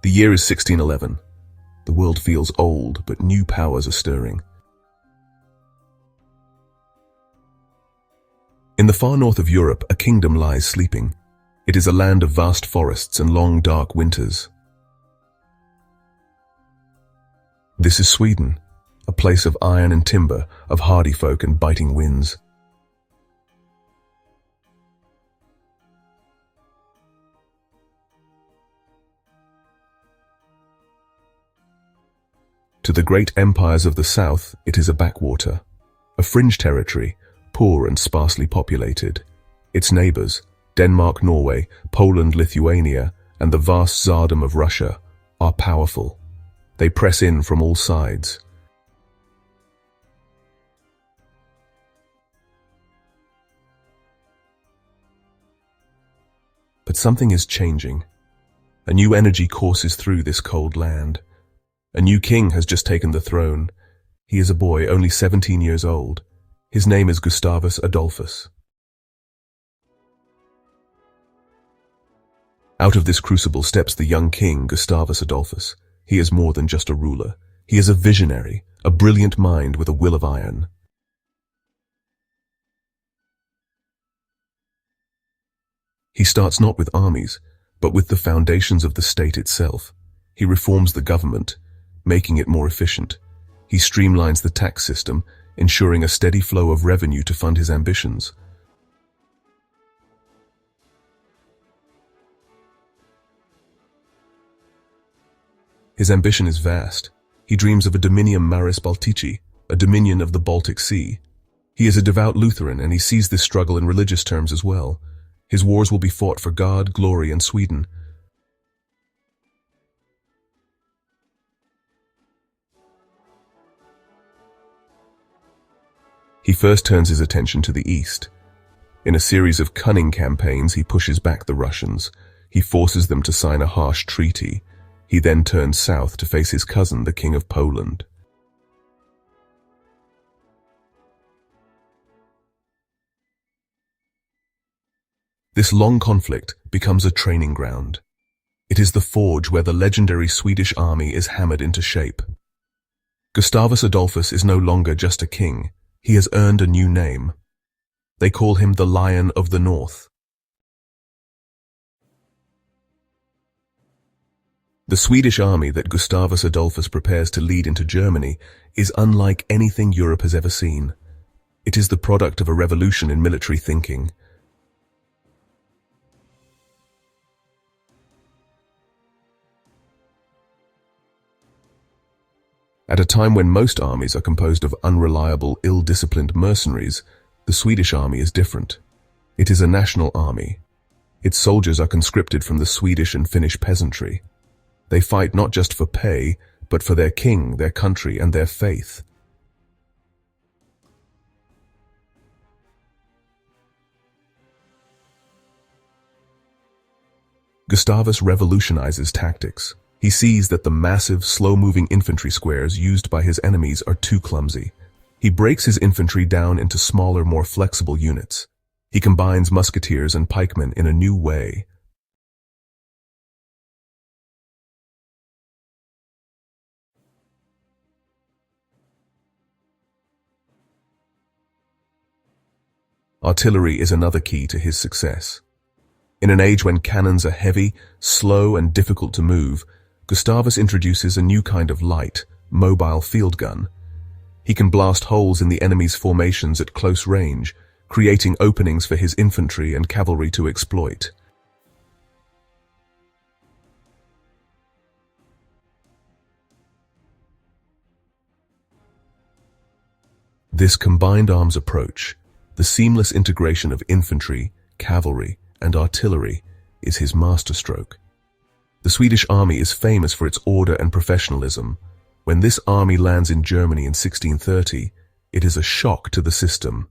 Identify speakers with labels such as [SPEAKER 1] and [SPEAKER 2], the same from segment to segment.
[SPEAKER 1] The year is 1611. The world feels old, but new powers are stirring. In the far north of Europe, a kingdom lies sleeping. It is a land of vast forests and long, dark winters. This is Sweden, a place of iron and timber, of hardy folk and biting winds. To the great empires of the south, it is a backwater, a fringe territory, poor and sparsely populated. Its neighbors, Denmark, Norway, Poland, Lithuania, and the vast Tsardom of Russia, are powerful. They press in from all sides. But something is changing. A new energy courses through this cold land. A new king has just taken the throne. He is a boy, only 17 years old. His name is Gustavus Adolphus. Out of this crucible steps the young king, Gustavus Adolphus. He is more than just a ruler. He is a visionary, a brilliant mind with a will of iron. He starts not with armies, but with the foundations of the state itself. He reforms the government, making it more efficient. He streamlines the tax system, ensuring a steady flow of revenue to fund his ambitions. His ambition is vast. He dreams of a dominium maris Baltici, a dominion of the Baltic Sea. He is a devout Lutheran, and he sees this struggle in religious terms as well. His wars will be fought for God, glory, and Sweden. He first turns his attention to the east. In a series of cunning campaigns, he pushes back the Russians. He forces them to sign a harsh treaty. He then turns south to face his cousin, the King of Poland. This long conflict becomes a training ground. It is the forge where the legendary Swedish army is hammered into shape. Gustavus Adolphus is no longer just a king. He has earned a new name. They call him the Lion of the North. The Swedish army that Gustavus Adolphus prepares to lead into Germany is unlike anything Europe has ever seen. It is the product of a revolution in military thinking. At a time when most armies are composed of unreliable, ill-disciplined mercenaries, the Swedish army is different. It is a national army. Its soldiers are conscripted from the Swedish and Finnish peasantry. They fight not just for pay, but for their king, their country, and their faith. Gustavus revolutionizes tactics. He sees that the massive, slow-moving infantry squares used by his enemies are too clumsy. He breaks his infantry down into smaller, more flexible units. He combines musketeers and pikemen in a new way. Artillery is another key to his success. In an age when cannons are heavy, slow, and difficult to move, Gustavus introduces a new kind of light, mobile field gun. He can blast holes in the enemy's formations at close range, creating openings for his infantry and cavalry to exploit. This combined arms approach, the seamless integration of infantry, cavalry, and artillery, is his masterstroke. The Swedish army is famous for its order and professionalism. When this army lands in Germany in 1630, it is a shock to the system.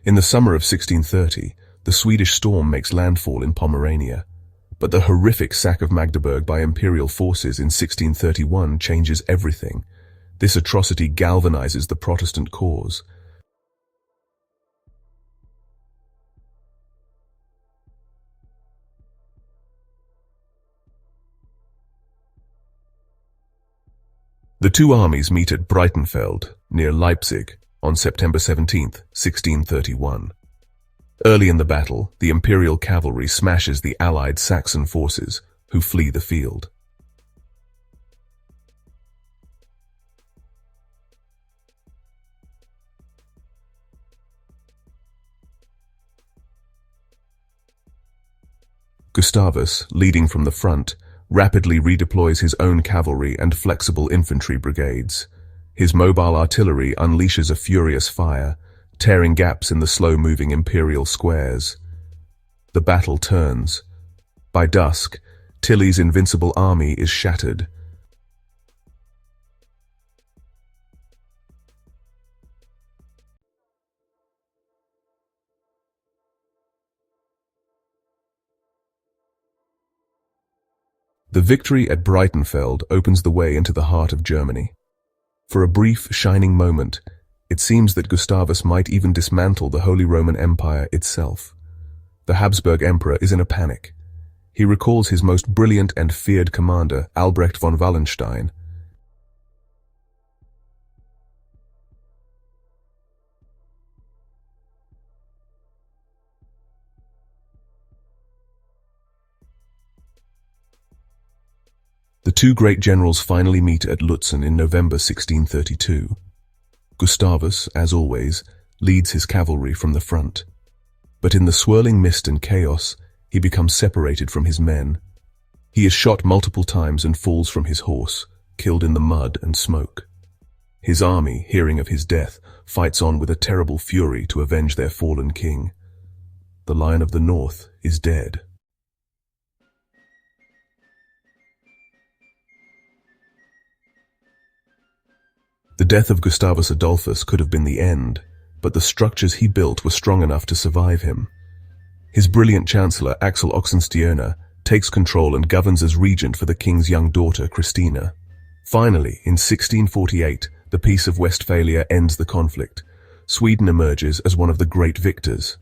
[SPEAKER 1] In the summer of 1630, the Swedish storm makes landfall in Pomerania. But the horrific sack of Magdeburg by imperial forces in 1631 changes everything. This atrocity galvanizes the Protestant cause. The two armies meet at Breitenfeld, near Leipzig, on September 17, 1631. Early in the battle, the Imperial cavalry smashes the Allied Saxon forces, who flee the field. Gustavus, leading from the front, rapidly redeploys his own cavalry and flexible infantry brigades. His mobile artillery unleashes a furious fire, tearing gaps in the slow-moving Imperial squares. The battle turns. By dusk, Tilly's invincible army is shattered. The victory at Breitenfeld opens the way into the heart of Germany. For a brief, shining moment, it seems that Gustavus might even dismantle the Holy Roman Empire itself. The Habsburg Emperor is in a panic. He recalls his most brilliant and feared commander, Albrecht von Wallenstein. The two great generals finally meet at Lutzen in November 1632. Gustavus, as always, leads his cavalry from the front. But in the swirling mist and chaos, he becomes separated from his men. He is shot multiple times and falls from his horse, killed in the mud and smoke. His army, hearing of his death, fights on with a terrible fury to avenge their fallen king. The Lion of the North is dead. The death of Gustavus Adolphus could have been the end, but the structures he built were strong enough to survive him. His brilliant chancellor, Axel Oxenstierna, takes control and governs as regent for the king's young daughter, Christina. Finally, in 1648, the Peace of Westphalia ends the conflict. Sweden emerges as one of the great victors.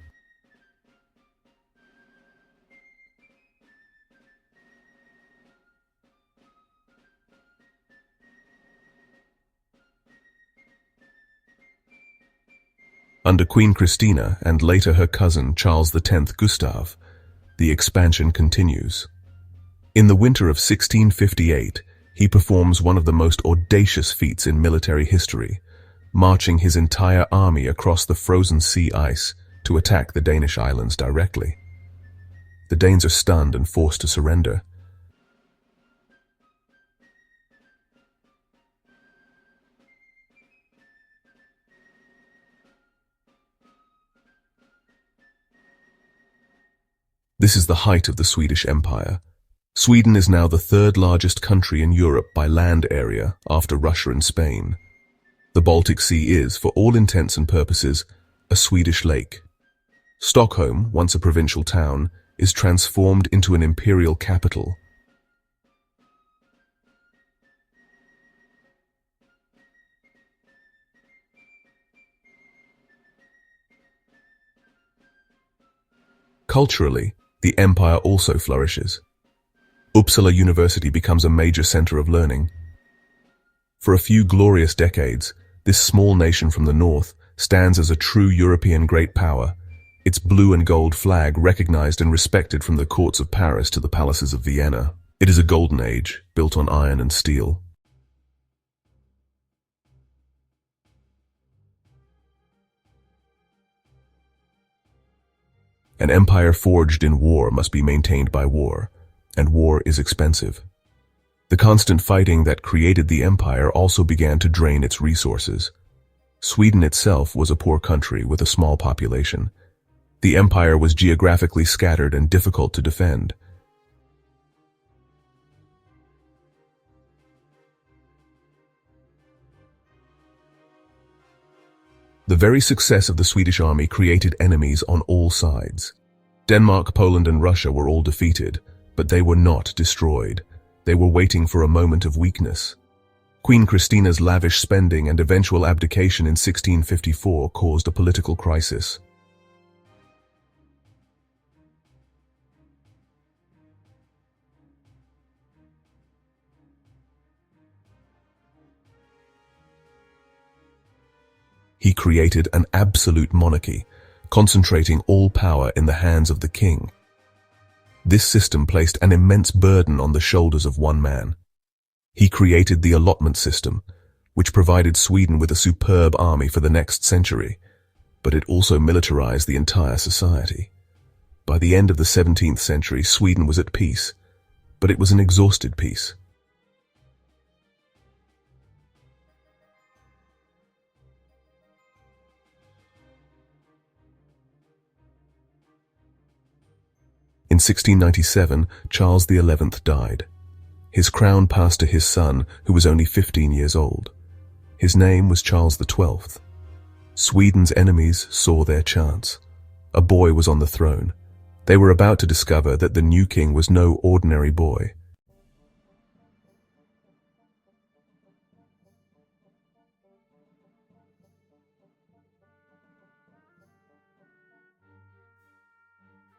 [SPEAKER 1] Under Queen Christina and later her cousin Charles X Gustav, the expansion continues. In the winter of 1658, he performs one of the most audacious feats in military history, marching his entire army across the frozen sea ice to attack the Danish islands directly. The Danes are stunned and forced to surrender. This is the height of the Swedish Empire. Sweden is now the third largest country in Europe by land area after Russia and Spain. The Baltic Sea is, for all intents and purposes, a Swedish lake. Stockholm, once a provincial town, is transformed into an imperial capital. Culturally, the empire also flourishes. Uppsala University becomes a major center of learning. For a few glorious decades, this small nation from the north stands as a true European great power, its blue and gold flag recognized and respected from the courts of Paris to the palaces of Vienna. It is a golden age, built on iron and steel. An empire forged in war must be maintained by war, and war is expensive. The constant fighting that created the empire also began to drain its resources. Sweden itself was a poor country with a small population. The empire was geographically scattered and difficult to defend. The very success of the Swedish army created enemies on all sides. Denmark, Poland, and Russia were all defeated, but they were not destroyed. They were waiting for a moment of weakness. Queen Christina's lavish spending and eventual abdication in 1654 caused a political crisis. He created an absolute monarchy, concentrating all power in the hands of the king. This system placed an immense burden on the shoulders of one man. He created the allotment system, which provided Sweden with a superb army for the next century, but it also militarized the entire society. By the end of the 17th century, Sweden was at peace, but it was an exhausted peace. In 1697, Charles XI died. His crown passed to his son, who was only 15 years old. His name was Charles XII. Sweden's enemies saw their chance. A boy was on the throne. They were about to discover that the new king was no ordinary boy.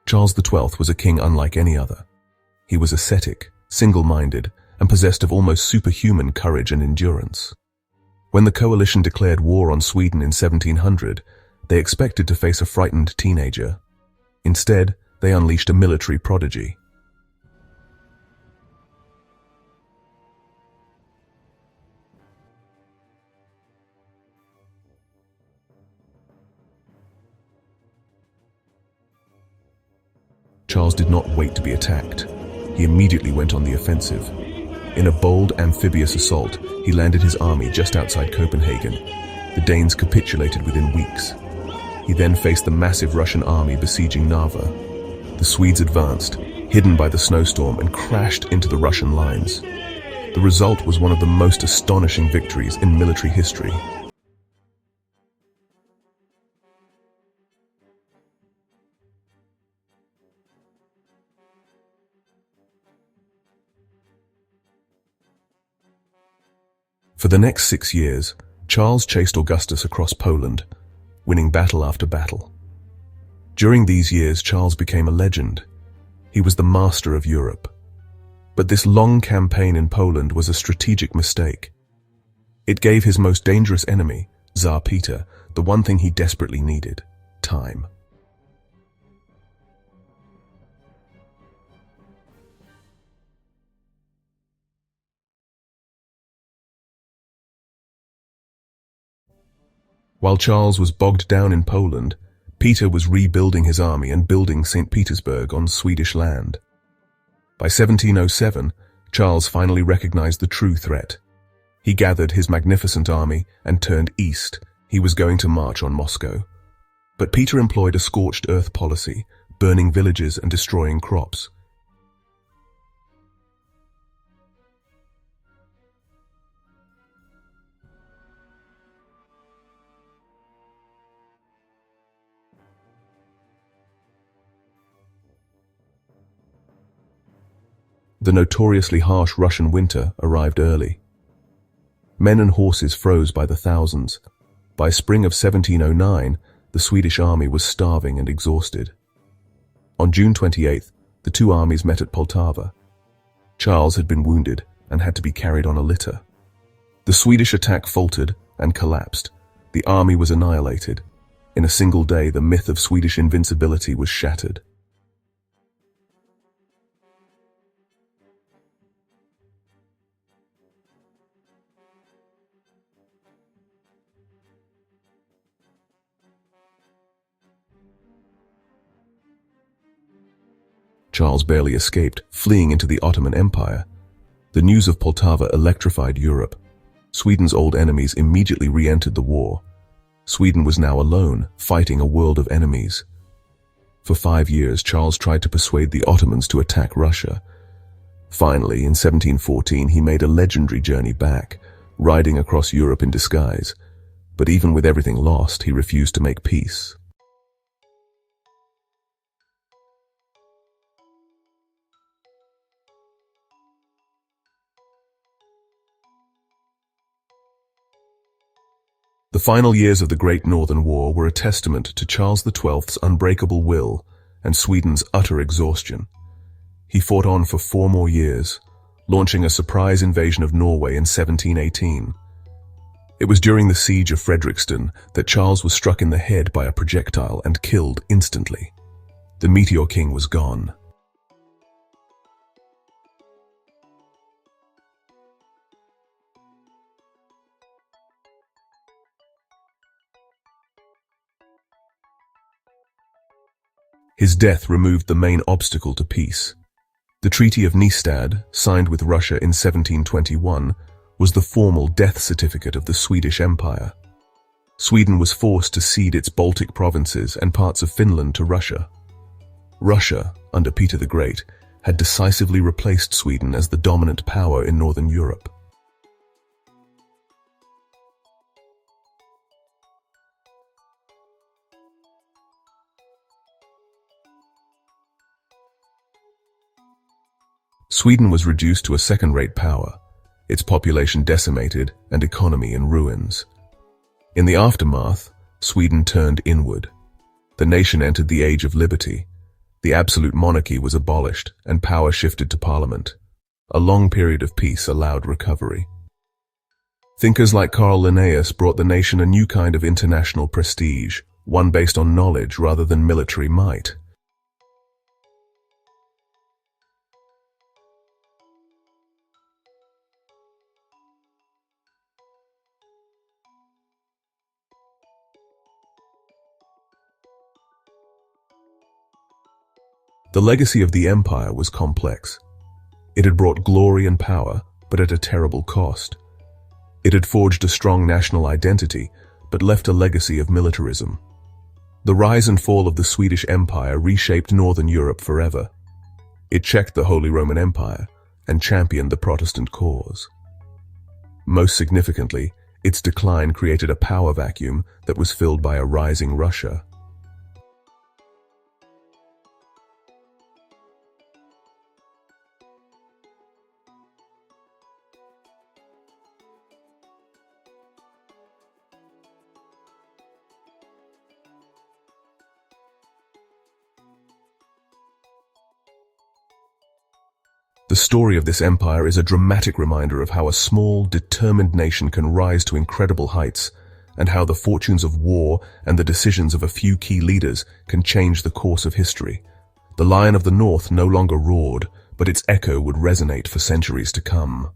[SPEAKER 1] Charles XII was a king unlike any other. He was ascetic, single-minded, and possessed of almost superhuman courage and endurance. When the coalition declared war on Sweden in 1700, they expected to face a frightened teenager. Instead, they unleashed a military prodigy. Charles did not wait to be attacked. He immediately went on the offensive. In a bold amphibious assault, he landed his army just outside Copenhagen. The Danes capitulated within weeks. He then faced the massive Russian army besieging Narva. The Swedes advanced, hidden by the snowstorm, and crashed into the Russian lines. The result was one of the most astonishing victories in military history. For the next 6 years, Charles chased Augustus across Poland, winning battle after battle. During these years, Charles became a legend. He was the master of Europe. But this long campaign in Poland was a strategic mistake. It gave his most dangerous enemy, Tsar Peter, the one thing he desperately needed: time. While Charles was bogged down in Poland, Peter was rebuilding his army and building St. Petersburg on Swedish land. By 1707, Charles finally recognized the true threat. He gathered his magnificent army and turned east. He was going to march on Moscow. But Peter employed a scorched earth policy, burning villages and destroying crops. The notoriously harsh Russian winter arrived early. Men and horses froze by the thousands. By spring of 1709, the Swedish army was starving and exhausted. On June 28th, the two armies met at Poltava. Charles had been wounded and had to be carried on a litter. The Swedish attack faltered and collapsed. The army was annihilated. In a single day, the myth of Swedish invincibility was shattered. Charles barely escaped, fleeing into the Ottoman Empire. The news of Poltava electrified Europe. Sweden's old enemies immediately re-entered the war. Sweden was now alone, fighting a world of enemies. For 5 years, Charles tried to persuade the Ottomans to attack Russia. Finally, in 1714, he made a legendary journey back, riding across Europe in disguise. But even with everything lost, he refused to make peace. The final years of the Great Northern War were a testament to Charles XII's unbreakable will and Sweden's utter exhaustion. He fought on for 4 more years, launching a surprise invasion of Norway in 1718. It was during the siege of Frederikston that Charles was struck in the head by a projectile and killed instantly. The Meteor King was gone. His death removed the main obstacle to peace. The Treaty of Nystad, signed with Russia in 1721, was the formal death certificate of the Swedish Empire. Sweden was forced to cede its Baltic provinces and parts of Finland to Russia. Russia, under Peter the Great, had decisively replaced Sweden as the dominant power in Northern Europe. Sweden was reduced to a second-rate power, its population decimated and economy in ruins. In the aftermath, Sweden turned inward. The nation entered the Age of Liberty. The absolute monarchy was abolished and power shifted to parliament. A long period of peace allowed recovery. Thinkers like Carl Linnaeus brought the nation a new kind of international prestige, one based on knowledge rather than military might. The legacy of the empire was complex. It had brought glory and power, but at a terrible cost. It had forged a strong national identity, but left a legacy of militarism. The rise and fall of the Swedish Empire reshaped Northern Europe forever. It checked the Holy Roman Empire and championed the Protestant cause. Most significantly, its decline created a power vacuum that was filled by a rising Russia. The story of this empire is a dramatic reminder of how a small, determined nation can rise to incredible heights, and how the fortunes of war and the decisions of a few key leaders can change the course of history. The Lion of the North no longer roared, but its echo would resonate for centuries to come.